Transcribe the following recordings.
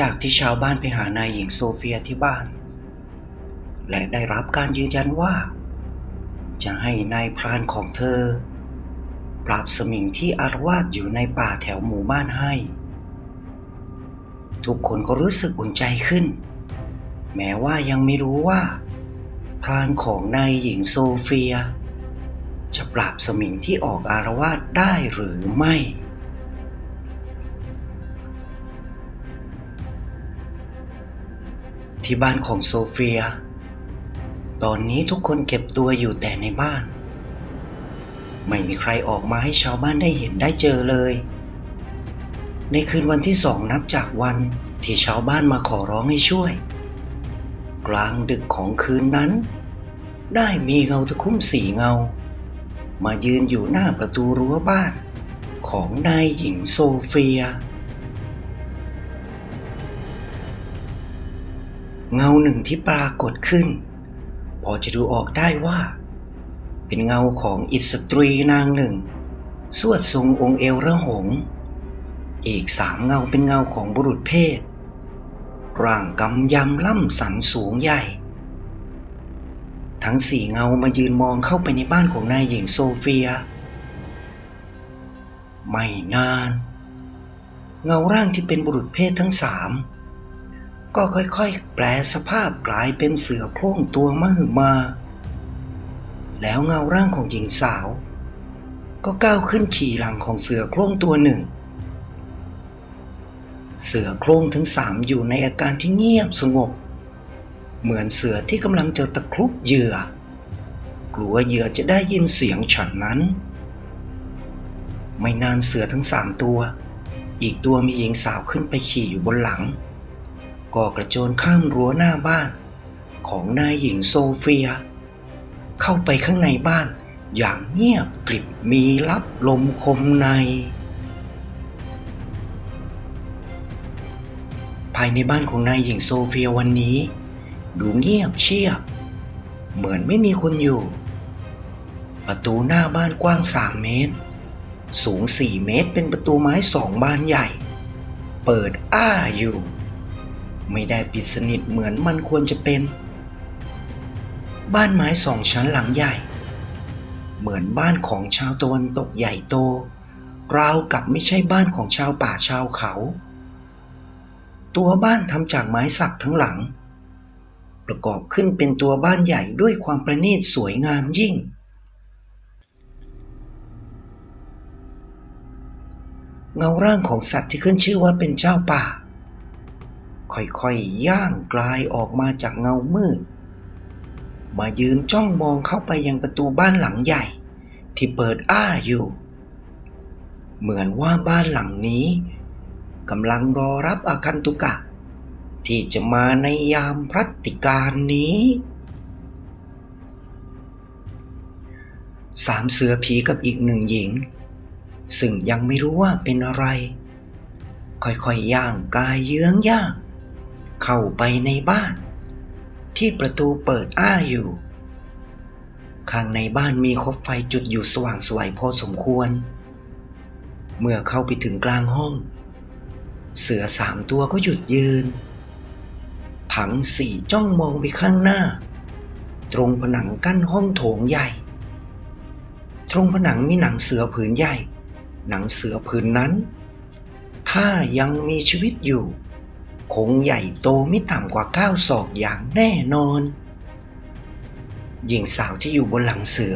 จากที่ชาวบ้านไปหานายหญิงโซเฟียที่บ้านและได้รับการยืนยันว่าจะให้นายพรานของเธอปราบสมิงที่อาละวาดอยู่ในป่าแถวหมู่บ้านให้ทุกคนก็รู้สึกอุ่นใจขึ้นแม้ว่ายังไม่รู้ว่าพรานของนายหญิงโซเฟียจะปราบสมิงที่ออกอาละวาดได้หรือไม่ที่บ้านของโซเฟียตอนนี้ทุกคนเก็บตัวอยู่แต่ในบ้านไม่มีใครออกมาให้ชาวบ้านได้เห็นได้เจอเลยในคืนวันที่2นับจากวันที่ชาวบ้านมาขอร้องให้ช่วยกลางดึกของคืนนั้นได้มีเงาตะคุ่ม4เงามายืนอยู่หน้าประตูรั้วบ้านของนายหญิงโซเฟียเงาหนึ่งที่ปรากฏขึ้นพอจะดูออกได้ว่าเป็นเงาของอิสตรีนางหนึ่งสวดทรงองค์เอวระหงอีก3เงาเป็นเงาของบุรุษเพศร่างกำยำล่ำสันสูงใหญ่ทั้ง4เงามายืนมองเข้าไปในบ้านของนายหญิงโซเฟียไม่นานเงาร่างที่เป็นบุรุษเพศทั้ง3ก็ค่อยๆแปลสภาพกลายเป็นเสือโคร่งตัวมหึมาแล้วเงาร่างของหญิงสาวก็ก้าวขึ้นขี่หลังของเสือโคร่งตัวหนึ่งเสือโคร่งทั้ง3อยู่ในอาการที่เงียบสงบเหมือนเสือที่กำลังจะตะครุบเหยื่อกลัวเหยื่อจะได้ยินเสียงฉันนั้นไม่นานเสือทั้ง3ตัวอีกตัวมีหญิงสาวขึ้นไปขี่อยู่บนหลังก็กระโจนข้ามรั้วหน้าบ้านของนายหญิงโซเฟียเข้าไปข้างในบ้านอย่างเงียบกริบมีลับลมคมในภายในบ้านของนายหญิงโซเฟียวันนี้ดูเงียบเชียบเหมือนไม่มีคนอยู่ประตูหน้าบ้านกว้าง3 เมตรสูง4 เมตรเป็นประตูไม้2 บานใหญ่เปิดอ้าอยู่ไม่ได้ปิดสนิทเหมือนมันควรจะเป็นบ้านไม้2 ชั้นหลังใหญ่เหมือนบ้านของชาวตะวันตกใหญ่โตราวกับไม่ใช่บ้านของชาวป่าชาวเขาตัวบ้านทำจากไม้สักทั้งหลังประกอบขึ้นเป็นตัวบ้านใหญ่ด้วยความประณีตสวยงามยิ่งเงาร่างของสัตว์ที่ขึ้นชื่อว่าเป็นเจ้าป่าค่อยๆย่างกลายออกมาจากเงามืดมายืนจ้องมองเข้าไปยังประตูบ้านหลังใหญ่ที่เปิดอ้าอยู่เหมือนว่าบ้านหลังนี้กำลังรอรับอาคันตุกะที่จะมาในยามพรัตติการนี้3 เสือผีกับอีก1 หญิงซึ่งยังไม่รู้ว่าเป็นอะไรค่อยๆย่างกายเยื้องย่างเข้าไปในบ้านที่ประตูเปิดอ้าอยู่ข้างในบ้านมีคบไฟจุดอยู่สว่างไสวพอสมควรเมื่อเข้าไปถึงกลางห้องเสือ3 ตัวก็หยุดยืนทั้ง4จ้องมองไปข้างหน้าตรงผนังกั้นห้องโถงใหญ่ตรงผนังมีหนังเสือผืนใหญ่หนังเสือผืนนั้นถ้ายังมีชีวิตอยู่คงใหญ่โตไม่ต่ำกว่า9 ศอกอย่างแน่นอนหญิงสาวที่อยู่บนหลังเสือ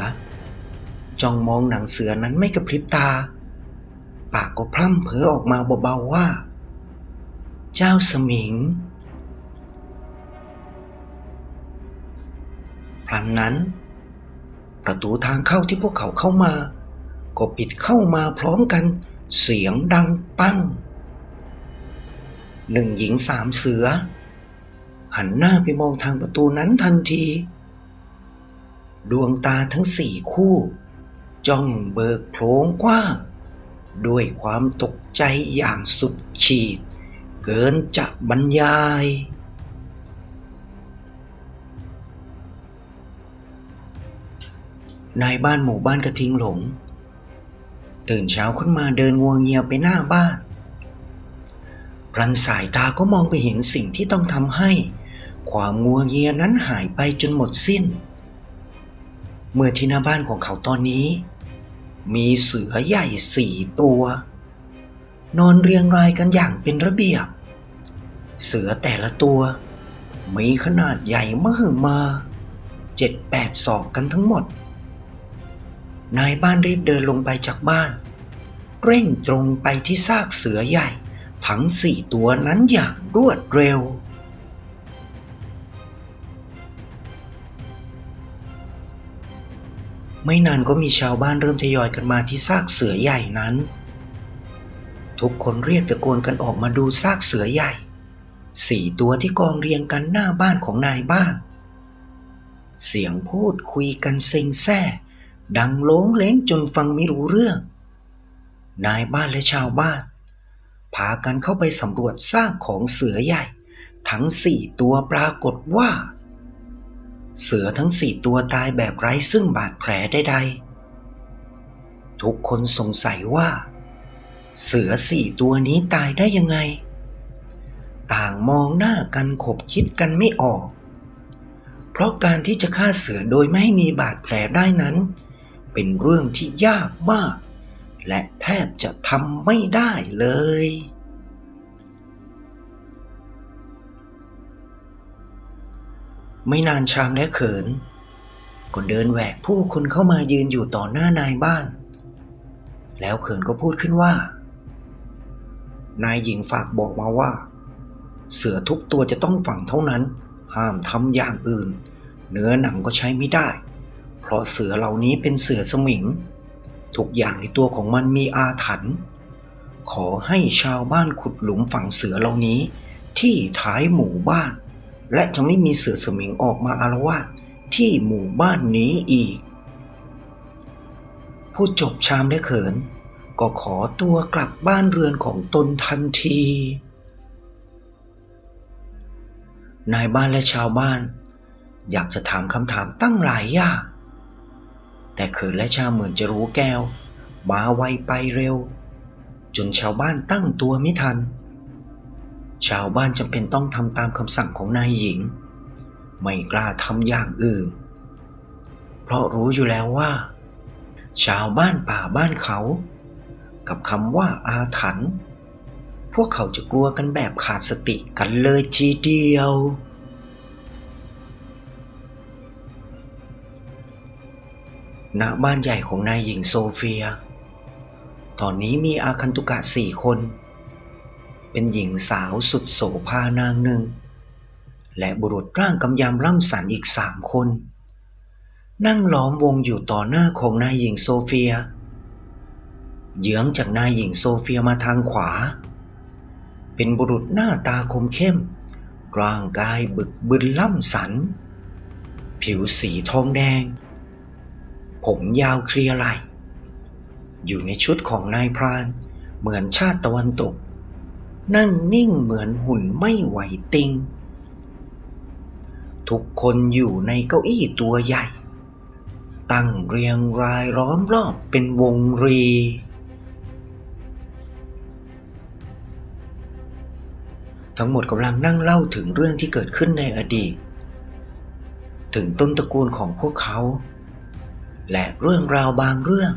จ้องมองหนังเสือนั้นไม่กระพริบตาปากก็พร่ำเพ้อออกมาเบาๆว่าเจ้าสมิงพลันนั้นประตูทางเข้าที่พวกเขาเข้ามาก็ปิดเข้ามาพร้อมกันเสียงดังปั้ง1 หญิง3 เสือหันหน้าไปมองทางประตูนั้นทันทีดวงตาทั้ง4 คู่จ้องเบิกโพรงกว้างด้วยความตกใจอย่างสุดขีดเกินจะบรรยายนายบ้านหมู่บ้านกระทิงหลงตื่นเช้าขึ้นมาเดินงัวเงียไปหน้าบ้าน พลันสายตาก็มองไปเห็นสิ่งที่ต้องทำให้ความงัวเงียนั้นหายไปจนหมดสิ้นเมื่อที่หน้าบ้านของเขาตอนนี้มีเสือใหญ่4 ตัวนอนเรียงรายกันอย่างเป็นระเบียบเสือแต่ละตัวมีขนาดใหญ่มหึมา7-8 ศอกกันทั้งหมดนายบ้านรีบเดินลงไปจากบ้านเร่งตรงไปที่ซากเสือใหญ่ทั้ง4 ตัวนั้นอย่างรวดเร็วไม่นานก็มีชาวบ้านเริ่มทยอยกันมาที่ซากเสือใหญ่นั้นทุกคนเรียกตะโกนกันออกมาดูซากเสือใหญ่4 ตัวที่กองเรียงกันหน้าบ้านของนายบ้านเสียงพูดคุยกันเซ็งแซ่ดังโล้งเล้งจนฟังไม่รู้เรื่องนายบ้านและชาวบ้านพากันเข้าไปสำรวจซากของเสือใหญ่ทั้ง4 ตัวปรากฏว่าเสือทั้ง4 ตัวตายแบบไร้ซึ่งบาดแผลใดๆทุกคนสงสัยว่าเสือ4 ตัวนี้ตายได้ยังไงต่างมองหน้ากันขบคิดกันไม่ออกเพราะการที่จะฆ่าเสือโดยไม่ให้มีบาดแผลได้นั้นเป็นเรื่องที่ยากมากและแทบจะทำไม่ได้เลยไม่นานชามและเขินก็เดินแหวกผู้คนเข้ามายืนอยู่ต่อหน้านายบ้านแล้วเขินก็พูดขึ้นว่านายหญิงฝากบอกมาว่าเสือทุกตัวจะต้องฝังเท่านั้นห้ามทำอย่างอื่นเนื้อหนังก็ใช้ไม่ได้เพราะเสือเหล่านี้เป็นเสือสมิงทุกอย่างในตัวของมันมีอาถรรพ์ขอให้ชาวบ้านขุดหลุมฝังเสือเหล่านี้ที่ท้ายหมู่บ้านและจะไม่มีเสือสมิงออกมาอาละวาดที่หมู่บ้านนี้อีกพูดจบชามและเขินก็ขอตัวกลับบ้านเรือนของตนทันทีนายบ้านและชาวบ้านอยากจะถามคำถามตั้งหลายอย่างแต่เขินและชามเหมือนจะรู้แก้วมาไวไปเร็วจนชาวบ้านตั้งตัวไม่ทันชาวบ้านจำเป็นต้องทำตามคำสั่งของนายหญิงไม่กล้าทำอย่างอื่นเพราะรู้อยู่แล้วว่าชาวบ้านป่าบ้านเขากับคำว่าอาถรรพ์พวกเขาจะกลัวกันแบบขาดสติกันเลยทีเดียวณบ้านใหญ่ของนายหญิงโซเฟียตอนนี้มีอาคันตุกะ4 คนเป็นหญิงสาวสุดโสภานางหนึ่งและบุรุษร่างกำยำล่ำสันอีก3 คนนั่งล้อมวงอยู่ต่อหน้าของนายหญิงโซเฟียเยื้องจากนายหญิงโซเฟียมาทางขวาเป็นบุรุษหน้าตาคมเข้มร่างกายบึกบึนล่ำสันผิวสีทองแดงผมยาวเคลียร์ไหล่อยู่ในชุดของนายพรานเหมือนชาติตะวันตกนั่งนิ่งเหมือนหุ่นไม่ไหวติงทุกคนอยู่ในเก้าอี้ตัวใหญ่ตั้งเรียงรายล้อมรอบเป็นวงรีทั้งหมดกำลังนั่งเล่าถึงเรื่องที่เกิดขึ้นในอดีตถึงต้นตระกูลของพวกเขาและเรื่องราวบางเรื่อง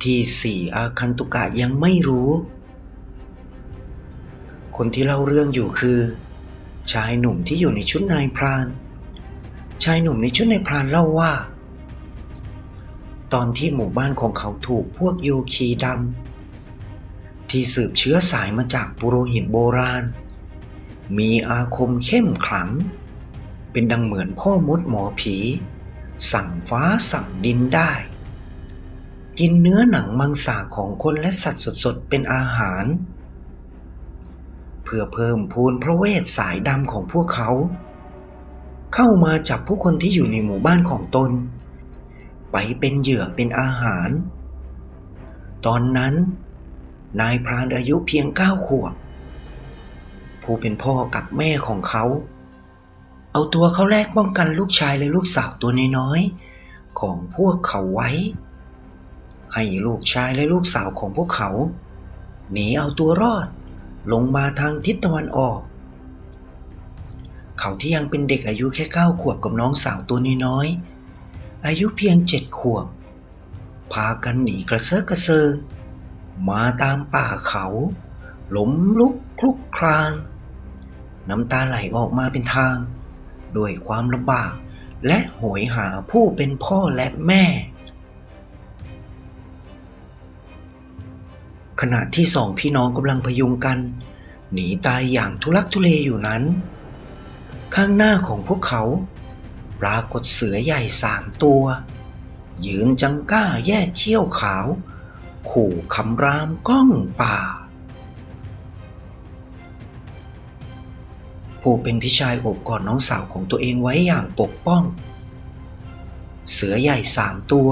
ที่4 อาคันตุกะยังไม่รู้คนที่เล่าเรื่องอยู่คือชายหนุ่มที่อยู่ในชุดนายพรานชายหนุ่มในชุดนายพรานเล่าว่าตอนที่หมู่บ้านของเขาถูกพวกโยคีดำที่สืบเชื้อสายมาจากปุโรหิตโบราณมีอาคมเข้มขลังเป็นดังเหมือนพ่อมดหมอผีสั่งฟ้าสั่งดินได้กินเนื้อหนังมังสาของคนและสัตว์สดๆเป็นอาหารเพื่อเพิ่มพูนพระเวทสายดำของพวกเขาเข้ามาจับผู้คนที่อยู่ในหมู่บ้านของตนไปเป็นเหยื่อเป็นอาหารตอนนั้นนายพรานอายุเพียง9 ขวบผู้เป็นพ่อกับแม่ของเขาเอาตัวเขาแลกป้องกันลูกชายและลูกสาวตัวน้อยๆของพวกเขาไว้ให้ลูกชายและลูกสาวของพวกเขาหนีเอาตัวรอด ลงมาทางทิศตะวันออกเขาที่ยังเป็นเด็กอายุแค่9 ขวบกับน้องสาวตัวน้อยๆอายุเพียง7 ขวบพากันหนีกระเซาะกระเซิงมาตามป่าเขาล้มลุกคลุกคลานน้ำตาไหลออกมาเป็นทางด้วยความลำบากและโหยหาผู้เป็นพ่อและแม่ขณะที่2 พี่น้องกำลังพยุงกันหนีตายอย่างทุลักทุเลอยู่นั้นข้างหน้าของพวกเขาปรากฏเสือใหญ่3 ตัวยืนจังก้าแยกเขี้ยวขาวขู่คำรามก้องป่าผู้เป็นพี่ชายโอบกอดน้องสาวของตัวเองไว้อย่างปกป้องเสือใหญ่3 ตัว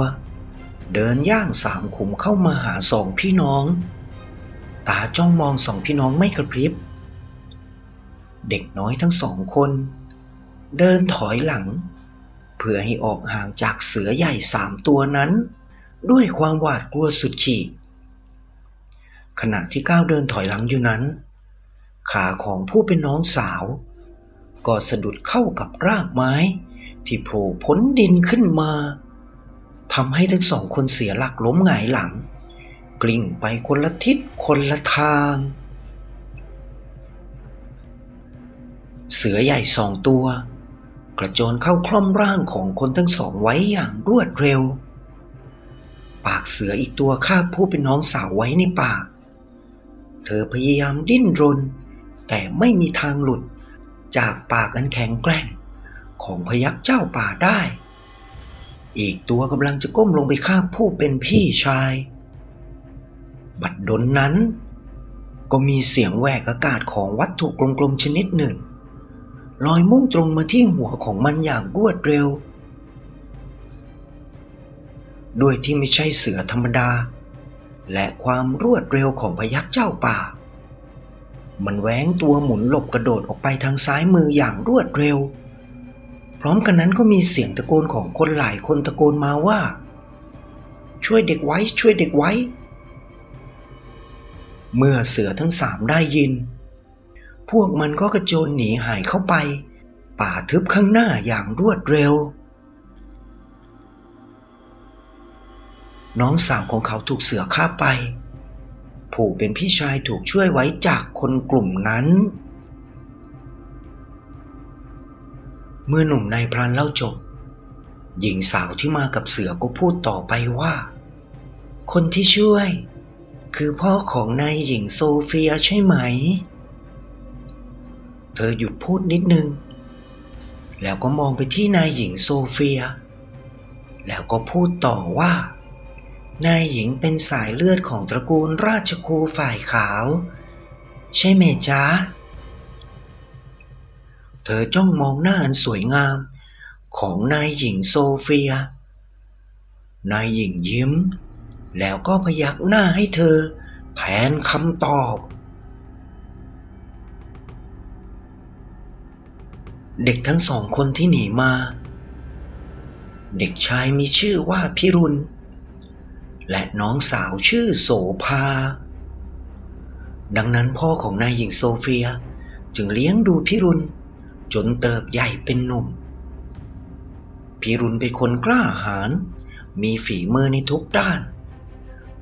เดินย่าง3 ขุมเข้ามาหา2 พี่น้องตาจ้องมอง2 พี่น้องไม่กระพริบเด็กน้อยทั้ง2 คนเดินถอยหลังเพื่อให้ออกห่างจากเสือใหญ่3 ตัวนั้นด้วยความหวาดกลัวสุดขีดขณะที่ก้าวเดินถอยหลังอยู่นั้นขาของผู้เป็นน้องสาวก็สะดุดเข้ากับรากไม้ที่โผล่พ้นดินขึ้นมาทำให้ทั้ง2 คนเสียหลักล้มหงายหลังกลิ้งไปคนละทิศคนละทางเสือใหญ่2 ตัวกระโจนเข้าคล่อมร่างของคนทั้ง2ไว้อย่างรวดเร็วปากเสืออีกตัวคาบผู้เป็นน้องสาวไว้ในปากเธอพยายามดิ้นรนแต่ไม่มีทางหลุดจากปากอันแข็งแกร่งของพยัคฆ์เจ้าป่าได้อีกตัวกำลังจะก้มลงไปคาบผู้เป็นพี่ชายบัดดลนั้นก็มีเสียงแหวกอากาศของวัตถุกลมๆชนิดหนึ่งลอยมุ่งตรงมาที่หัวของมันอย่างรวดเร็วด้วยที่ไม่ใช่เสือธรรมดาและความรวดเร็วของพยัคฆ์เจ้าป่ามันแหวงตัวหมุนหลบกระโดดออกไปทางซ้ายมืออย่างรวดเร็วพร้อมกันนั้นก็มีเสียงตะโกนของคนหลายคนตะโกนมาว่าช่วยเด็กไว้ช่วยเด็กไว้เมื่อเสือทั้ง3ได้ยินพวกมันก็กระโจนหนีหายเข้าไปป่าทึบข้างหน้าอย่างรวดเร็วน้องสาวของเขาถูกเสือฆ่าไปผู้เป็นพี่ชายถูกช่วยไว้จากคนกลุ่มนั้นเมื่อหนุ่มนายพรานเล่าจบหญิงสาวที่มากับเสือก็พูดต่อไปว่าคนที่ช่วยคือพ่อของนายหญิงโซเฟียใช่ไหมเธอหยุดพูดนิดนึงแล้วก็มองไปที่นายหญิงโซเฟียแล้วก็พูดต่อว่านายหญิงเป็นสายเลือดของตระกูลราชครูฝ่ายขาวใช่ไหมจ๊ะเธอจ้องมองหน้าอันสวยงามของนายหญิงโซเฟียนายหญิงยิ้มแล้วก็พยักหน้าให้เธอแทนคำตอบเด็กทั้ง2 คนที่หนีมาเด็กชายมีชื่อว่าพิรุณและน้องสาวชื่อโสภาดังนั้นพ่อของนายหญิงโซเฟียจึงเลี้ยงดูพิรุณจนเติบใหญ่เป็นหนุ่มพิรุณเป็นคนกล้าหาญมีฝีมือในทุกด้าน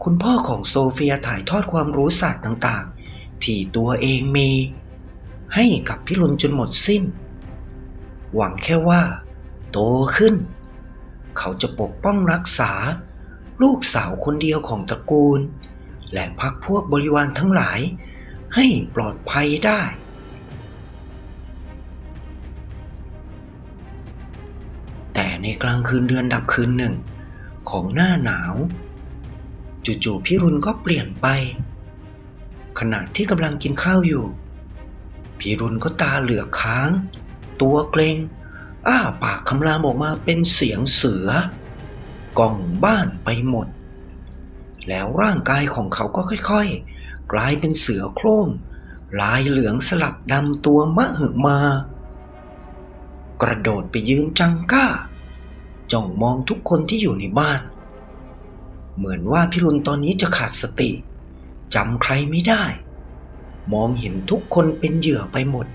คุณพ่อของโซเฟียถ่ายทอดความรู้ศาสตร์ต่างๆที่ตัวเองมีให้กับพิรุณจนหมดสิ้นหวังแค่ว่าโตขึ้นเขาจะปกป้องรักษาลูกสาวคนเดียวของตระกูลและพรรคพวกบริวารทั้งหลายให้ปลอดภัยได้แต่ในกลางคืนเดือนดับคืนหนึ่งของหน้าหนาวจู่ๆพิรุณก็เปลี่ยนไปขณะที่กำลังกินข้าวอยู่พิรุณก็ตาเหลือกค้างตัวเกร็งอ้าปากคำรามออกมาเป็นเสียงเสือกองบ้านไปหมดแล้วร่างกายของเขาก็ค่อยๆกลายเป็นเสือโคร่งลายเหลืองสลับดำตัวมหึมากระโดดไปยืนจังก้าจ้องมองทุกคนที่อยู่ในบ้านเหมือนว่าพิรุณตอนนี้จะขาดสติจำใครไม่ได้ มองเห็นทุกคนเป็นเหยื่อไปหมด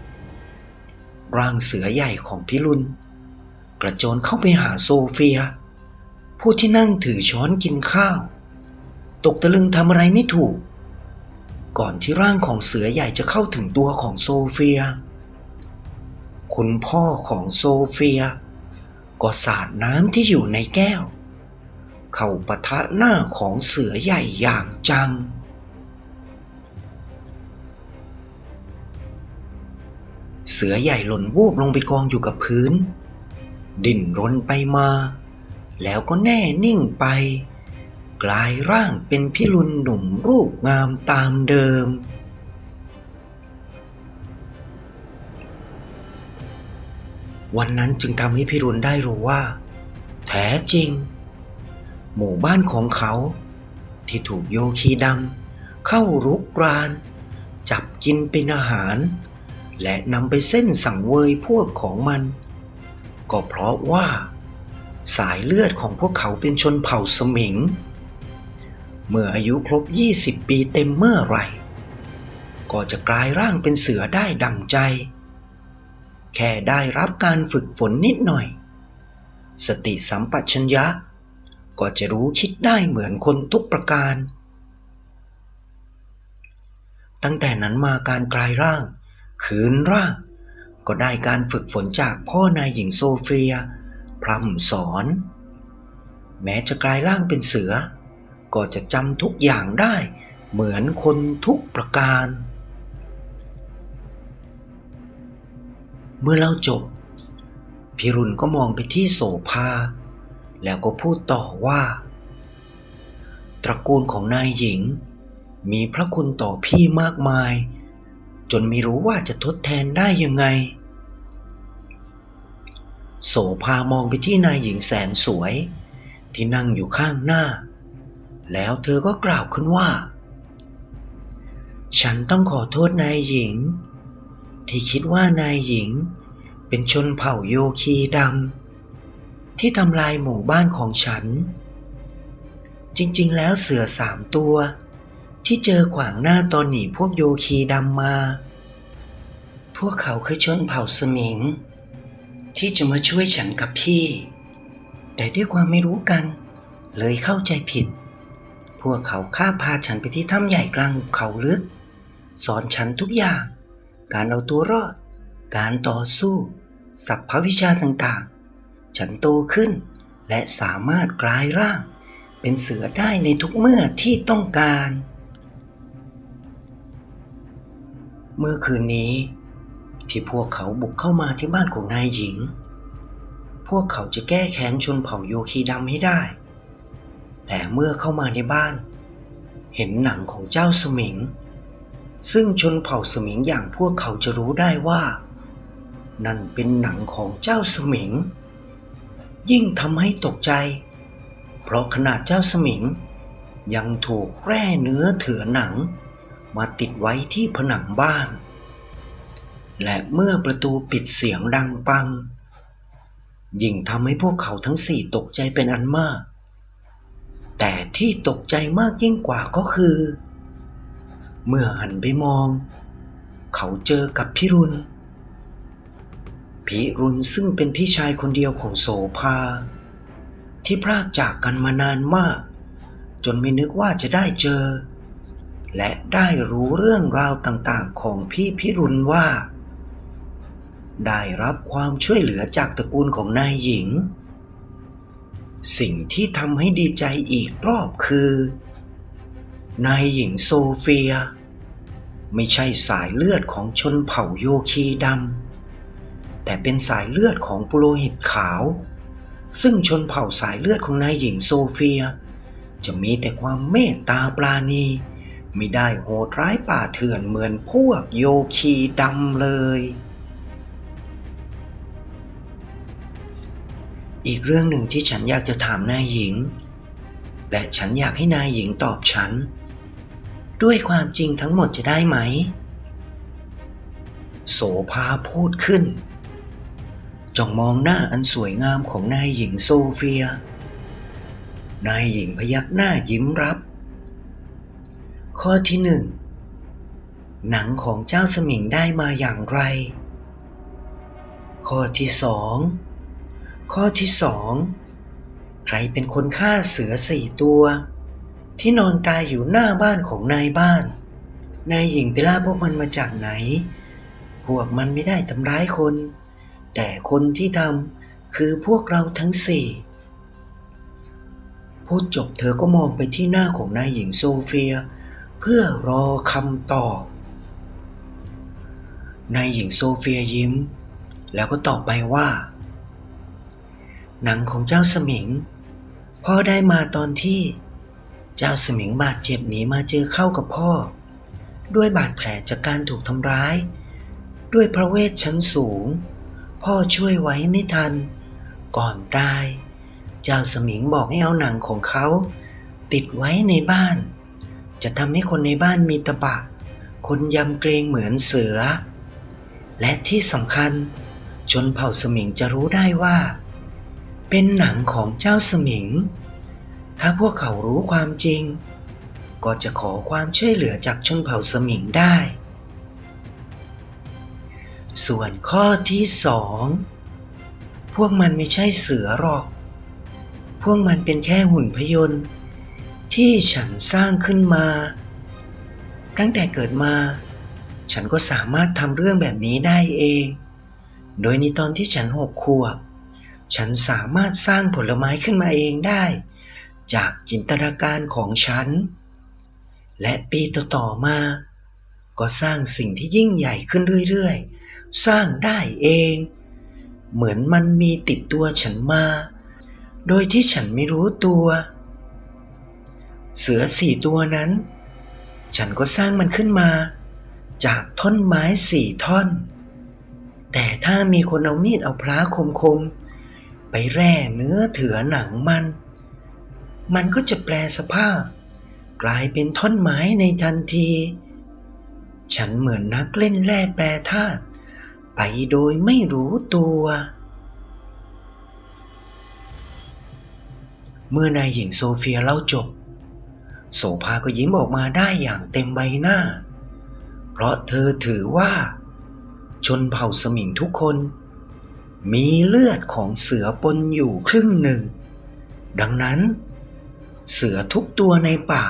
ร่างเสือใหญ่ของพิรุณกระโจนเข้าไปหาโซเฟียผู้ที่นั่งถือช้อนกินข้าวตกตะลึงทำอะไรไม่ถูกก่อนที่ร่างของเสือใหญ่จะเข้าถึงตัวของโซเฟียคุณพ่อของโซเฟียก็สาดน้ำที่อยู่ในแก้วเข้าปะทะหน้าของเสือใหญ่อย่างจังเสือใหญ่หล่นวูบลงไปกองอยู่กับพื้นดิ้นรนไปมาแล้วก็แน่นิ่งไปกลายร่างเป็นพิรุณหนุ่มรูปงามตามเดิมวันนั้นจึงทำให้พิรุณได้รู้ว่าแท้จริงหมู่บ้านของเขาที่ถูกโยคีดำเข้ารุกรานจับกินเป็นอาหารและนำไปเส้นสังเวยพวกของมันก็เพราะว่าสายเลือดของพวกเขาเป็นชนเผ่าสมิงเมื่ออายุครบ20 ปีเต็มเมื่อไหร่ก็จะกลายร่างเป็นเสือได้ดั่งใจแค่ได้รับการฝึกฝนนิดหน่อยสติสัมปชัญญะก็จะรู้คิดได้เหมือนคนทุกประการตั้งแต่นั้นมาการกลายร่างคืนร่างก็ได้การฝึกฝนจากพ่อนายหญิงโซเฟียพร่ำสอนแม้จะกลายร่างเป็นเสือก็จะจำทุกอย่างได้เหมือนคนทุกประการเมื่อเล่าจบพิรุณก็มองไปที่โสภาแล้วก็พูดต่อว่าตระกูลของนายหญิงมีพระคุณต่อพี่มากมายจนไม่รู้ว่าจะทดแทนได้ยังไงโสภามองไปที่นายหญิงแสนสวยที่นั่งอยู่ข้างหน้าแล้วเธอก็กล่าวขึ้นว่าฉันต้องขอโทษนายหญิงที่คิดว่านายหญิงเป็นชนเผ่าโยคีดำที่ทำลายหมู่บ้านของฉันจริงๆแล้วเสือ3 ตัวที่เจอขวางหน้าตอนหนีพวกโยคีดำมาพวกเขาคือชนเผ่าสมิงที่จะมาช่วยฉันกับพี่แต่ด้วยความไม่รู้กันเลยเข้าใจผิดพวกเขาฆ่าพาฉันไปที่ถ้ำใหญ่กลางเขาลึกสอนฉันทุกอย่างการเอาตัวรอดการต่อสู้สรรพวิชาต่างๆฉันโตขึ้นและสามารถกลายร่างเป็นเสือได้ในทุกเมื่อที่ต้องการเมื่อคืนนี้ที่พวกเขาบุกเข้ามาที่บ้านของนายหญิงพวกเขาจะแก้แค้นชนเผ่าโยคีดำให้ได้แต่เมื่อเข้ามาในบ้านเห็นหนังของเจ้าสมิงซึ่งชนเผ่าสมิงอย่างพวกเขาจะรู้ได้ว่านั่นเป็นหนังของเจ้าสมิงยิ่งทำให้ตกใจเพราะขนาดเจ้าสมิงยังถูกแร่เนื้อเถือหนังมาติดไว้ที่ผนังบ้านและเมื่อประตูปิดเสียงดังปังยิ่งทำให้พวกเขาทั้ง4ตกใจเป็นอันมากแต่ที่ตกใจมากยิ่งกว่าก็คือเมื่อหันไปมองเขาเจอกับพิรุณซึ่งเป็นพี่ชายคนเดียวของโสภาที่พรากจากกันมานานมากจนไม่นึกว่าจะได้เจอและได้รู้เรื่องราวต่างๆของพี่พิรุณว่าได้รับความช่วยเหลือจากตระกูลของนายหญิงสิ่งที่ทำให้ดีใจอีกรอบคือนายหญิงโซเฟียไม่ใช่สายเลือดของชนเผ่าโยคีดำแต่เป็นสายเลือดของปุโรหิตขาวซึ่งชนเผ่าสายเลือดของนายหญิงโซเฟียจะมีแต่ความเมตตาปราณีไม่ได้โหดร้ายป่าเถื่อนเหมือนพวกโยคีดำเลยอีกเรื่องหนึ่งที่ฉันอยากจะถามนายหญิงและฉันอยากให้นายหญิงตอบฉันด้วยความจริงทั้งหมดจะได้ไหมโสภาพูดขึ้นจ้องมองหน้าอันสวยงามของนายหญิงโซเฟียนายหญิงพยักหน้ายิ้มรับข้อที่ หนังของเจ้าสมิงได้มาอย่างไรข้อที่สองใครเป็นคนฆ่าเสือ4 ตัวที่นอนตายอยู่หน้าบ้านของนายบ้านนายหญิงไปล่าพวกมันมาจากไหนพวกมันไม่ได้ทำร้ายคนแต่คนที่ทำคือพวกเราทั้ง4พูดจบเธอก็มองไปที่หน้าของนายหญิงโซเฟียเพื่อรอคำตอบนายหญิงโซเฟียยิ้มแล้วก็ตอบไปว่าหนังของเจ้าสมิงพ่อได้มาตอนที่เจ้าสมิงบาดเจ็บหนีมาเจอเข้ากับพ่อด้วยบาดแผลจากการถูกทำร้ายด้วยพระเวทชั้นสูงพ่อช่วยไว้ไม่ทันก่อนตายเจ้าสมิงบอกให้เอาหนังของเขาติดไว้ในบ้านจะทำให้คนในบ้านมีตะบะคนยำเกรงเหมือนเสือและที่สำคัญชนเผ่าสมิงจะรู้ได้ว่าเป็นหนังของเจ้าสมิงถ้าพวกเขารู้ความจริงก็จะขอความช่วยเหลือจากชนเผ่าสมิงได้ส่วนข้อที่2พวกมันไม่ใช่เสือหรอกพวกมันเป็นแค่หุ่นพยนต์ที่ฉันสร้างขึ้นมาตั้งแต่เกิดมาฉันก็สามารถทำเรื่องแบบนี้ได้เองโดยในตอนที่ฉัน6 ขวบฉันสามารถสร้างผลไม้ขึ้นมาเองได้จากจินตนาการของฉันและปีต่อๆมาก็สร้างสิ่งที่ยิ่งใหญ่ขึ้นเรื่อยๆสร้างได้เองเหมือนมันมีติดตัวฉันมาโดยที่ฉันไม่รู้ตัวเสือ4 ตัวนั้นฉันก็สร้างมันขึ้นมาจากท่อนไม้4 ท่อนแต่ถ้ามีคนเอามีดเอาพระคมๆไปแร่เนื้อเถือหนังมันก็จะแปลสภาพกลายเป็นท่อนไม้ในทันทีฉันเหมือนนักเล่นแร่แปรธาตุไปโดยไม่รู้ตัวเมื่อนายหญิงโซเฟียเล่าจบโสภาก็ยิ้มออกมาได้อย่างเต็มใบหน้าเพราะเธอถือว่าชนเผ่าสมิงทุกคนมีเลือดของเสือปนอยู่ครึ่งหนึ่งดังนั้นเสือทุกตัวในป่า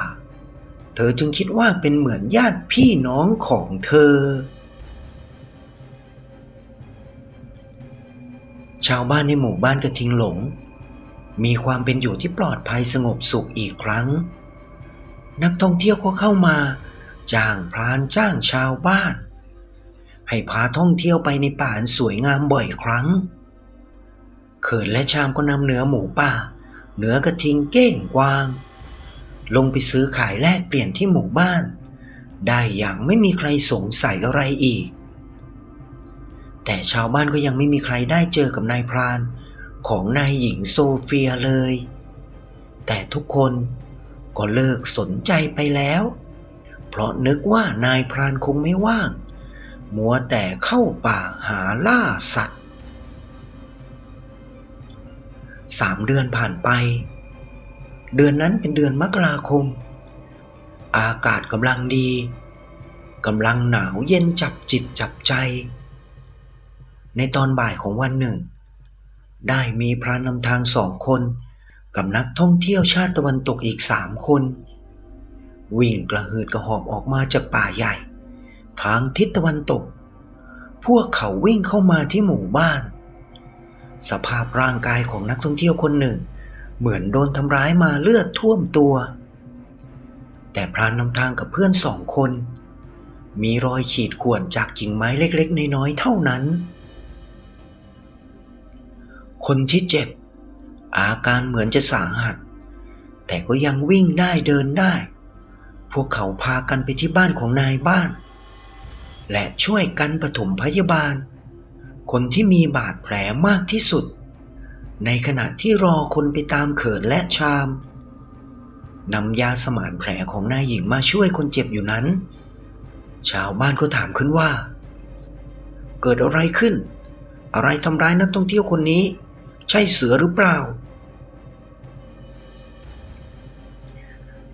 เธอจึงคิดว่าเป็นเหมือนญาติพี่น้องของเธอชาวบ้านในหมู่บ้านกระทิงหลงมีความเป็นอยู่ที่ปลอดภัยสงบสุขอีกครั้งนักท่องเที่ยวก็เข้ามาจ้างพรานจ้างชาวบ้านให้พาท่องเที่ยวไปในป่าสวยงามบ่อยครั้งเขินและชามก็นำเนื้อหมูป่าเนื้อกระทิงเก้งกวางลงไปซื้อขายแลกเปลี่ยนที่หมู่บ้านได้อย่างไม่มีใครสงสัยอะไรอีกแต่ชาวบ้านก็ยังไม่มีใครได้เจอกับนายพรานของนายหญิงโซเฟียเลยแต่ทุกคนก็เลิกสนใจไปแล้วเพราะนึกว่านายพรานคงไม่ว่างมัวแต่เข้าป่าหาล่าสัตว์3 เดือนผ่านไปเดือนนั้นเป็นเดือนมกราคมอากาศกำลังดีกำลังหนาวเย็นจับจิตจับใจในตอนบ่ายของวันหนึ่งได้มีพรานนำทาง2 คนกับนักท่องเที่ยวชาติตะวันตกอีก3 คนวิ่งกระหืดกระหอบออกมาจากป่าใหญ่ทางทิศตะวันตกพวกเขาวิ่งเข้ามาที่หมู่บ้านสภาพร่างกายของนักท่องเที่ยวคนหนึ่งเหมือนโดนทำร้ายมาเลือดท่วมตัวแต่พรานนำทางกับเพื่อน2 คนมีรอยขีดข่วนจากกิ่งไม้เล็กๆน้อยๆเท่านั้นคนที่เจ็บอาการเหมือนจะสาหัสแต่ก็ยังวิ่งได้เดินได้พวกเขาพากันไปที่บ้านของนายบ้านและช่วยกันปฐมพยาบาลคนที่มีบาดแผลมากที่สุดในขณะที่รอคนไปตามเขินและชามนำยาสมานแผลของนายหญิงมาช่วยคนเจ็บอยู่นั้นชาวบ้านก็ถามขึ้นว่าเกิดอะไรขึ้นอะไรทำร้ายนักท่องเที่ยวคนนี้ใช่เสือหรือเปล่า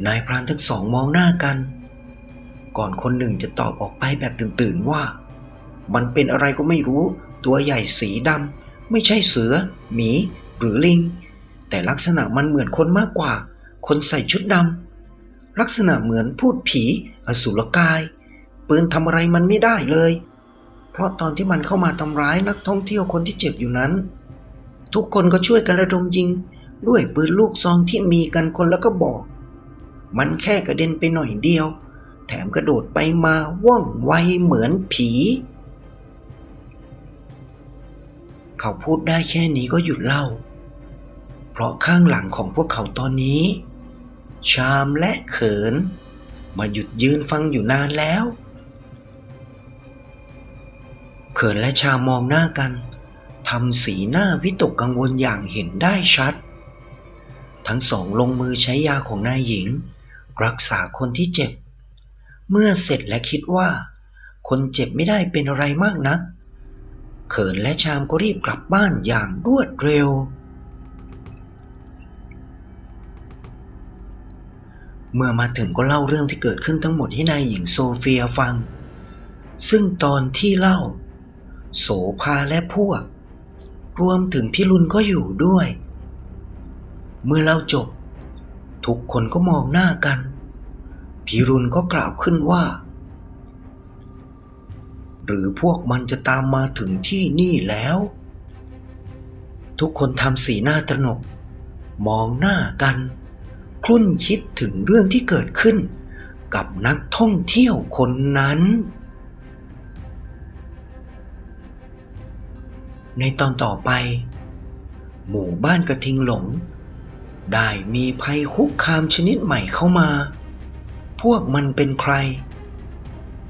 นายพรานทั้ง2มองหน้ากัน ก่อนคนหนึ่งจะตอบออกไปแบบตื่นๆว่ามันเป็นอะไรก็ไม่รู้ตัวใหญ่สีดำไม่ใช่เสือหมีหรือลิงแต่ลักษณะมันเหมือนคนมากกว่าคนใส่ชุดดำลักษณะเหมือนพูดผีอสุรกายปืนทำอะไรมันไม่ได้เลยเพราะตอนที่มันเข้ามาทำร้ายนักท่องเที่ยวคนที่เจ็บอยู่นั้นทุกคนก็ช่วยกันระดมยิงด้วยปืนลูกซองที่มีกันคนละกระบอกมันแค่กระเด็นไปหน่อยเดียวแถมกระโดดไปมาว่องไวเหมือนผีเขาพูดได้แค่นี้ก็หยุดเล่าเพราะข้างหลังของพวกเขาตอนนี้ชามและเขินมาหยุดยืนฟังอยู่นานแล้วเขินและชามมองหน้ากันทำสีหน้าวิตกกังวลอย่างเห็นได้ชัดทั้งสองลงมือใช้ยาของนายหญิงรักษาคนที่เจ็บเมื่อเสร็จและคิดว่าคนเจ็บไม่ได้เป็นอะไรมากนักเขินและชามก็รีบกลับบ้านอย่างรวดเร็วเมื่อมาถึงก็เล่าเรื่องที่เกิดขึ้นทั้งหมดให้นายหญิงโซเฟียฟังซึ่งตอนที่เล่าโสภาและพวกรวมถึงพี่รุนก็อยู่ด้วยเมื่อเล่าจบทุกคนก็มองหน้ากันพี่รุนก็กล่าวขึ้นว่าหรือพวกมันจะตามมาถึงที่นี่แล้วทุกคนทำสีหน้าตระหนกมองหน้ากันครุ่นคิดถึงเรื่องที่เกิดขึ้นกับนักท่องเที่ยวคนนั้นในตอนต่อไปหมู่บ้านกระทิงหลงได้มีภัยคุกคามชนิดใหม่เข้ามาพวกมันเป็นใคร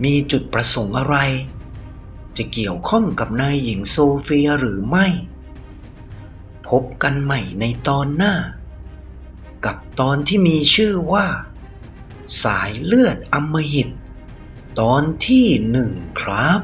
มีจุดประสงค์อะไรจะเกี่ยวข้องกับนายหญิงโซเฟียหรือไม่พบกันใหม่ในตอนหน้ากับตอนที่มีชื่อว่าสายเลือดอำมหิตตอนที่ 1ครับ